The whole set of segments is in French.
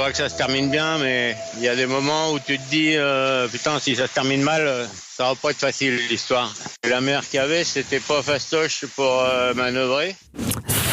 va que ça se termine bien, mais il y a des moments où tu te dis putain, si ça se termine mal, ça va pas être facile l'histoire. La mer qu'il y avait, c'était pas fastoche pour manœuvrer.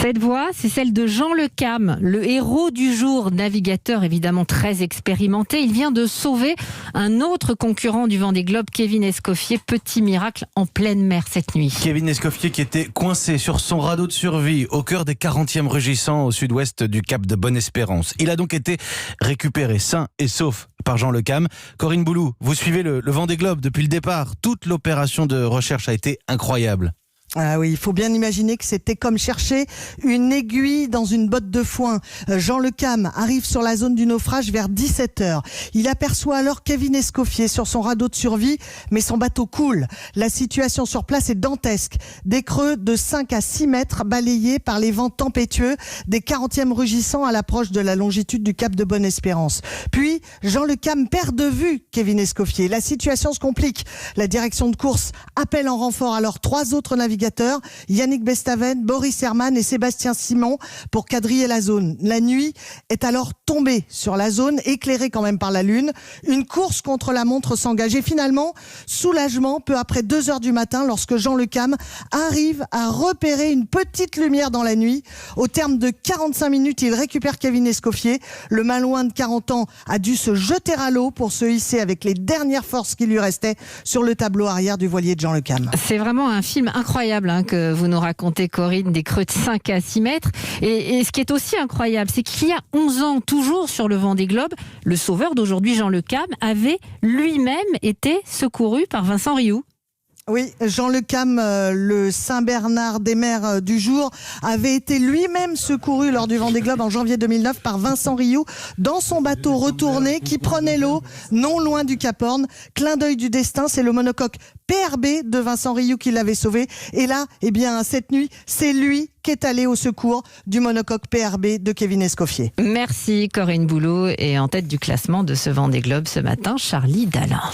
Cette voix, c'est celle de Jean Le Cam, le héros du jour, navigateur évidemment très expérimenté. Il vient de sauver un autre concurrent du Vendée Globe, Kevin Escoffier. Petit miracle en pleine mer cette nuit. Kevin Escoffier qui était coincé sur son radeau de survie au cœur des 40e rugissants au sud-ouest du cap de Bonne-Espérance. Il a donc été récupéré sain et sauf par Jean Le Cam. Corinne Boulou, vous suivez le Vendée Globe depuis le départ. Toute l'opération de recherche a été incroyable. Ah oui, il faut bien imaginer que c'était comme chercher une aiguille dans une botte de foin. Jean Le Cam arrive sur la zone du naufrage vers 17h. Il aperçoit alors Kevin Escoffier sur son radeau de survie, mais son bateau coule. La situation sur place est dantesque. Des creux de 5 à 6 mètres balayés par les vents tempétueux des 40e rugissants à l'approche de la longitude du cap de Bonne-Espérance. Puis, Jean Le Cam perd de vue Kevin Escoffier. La situation se complique. La direction de course appelle en renfort alors 3 autres navigateurs, Yannick Bestaven, Boris Herman et Sébastien Simon, pour quadriller la zone. La nuit est alors tombée sur la zone, éclairée quand même par la lune. Une course contre la montre s'engage et finalement, soulagement peu après 2h du matin lorsque Jean Le Cam arrive à repérer une petite lumière dans la nuit. Au terme de 45 minutes, il récupère Kevin Escoffier. Le malouin de 40 ans a dû se jeter à l'eau pour se hisser avec les dernières forces qui lui restaient sur le tableau arrière du voilier de Jean Le Cam. C'est vraiment un film incroyable que vous nous racontez, Corinne, des creux de 5 à 6 mètres. Et ce qui est aussi incroyable, c'est qu'il y a 11 ans, toujours sur le Vendée Globe, le sauveur d'aujourd'hui, Jean Le Cam, avait lui-même été secouru par Vincent Rioux. Oui, Jean Le Cam, le Saint-Bernard des mers du jour, avait été lui-même secouru lors du Vendée Globe en janvier 2009 par Vincent Rioux dans son bateau retourné qui prenait l'eau non loin du Cap Horn. Clin d'œil du destin, c'est le monocoque PRB de Vincent Rioux qui l'avait sauvé. Et là, eh bien, cette nuit, c'est lui qui est allé au secours du monocoque PRB de Kevin Escoffier. Merci Corinne Boulot. Et en tête du classement de ce Vendée Globe ce matin, Charlie Dalin.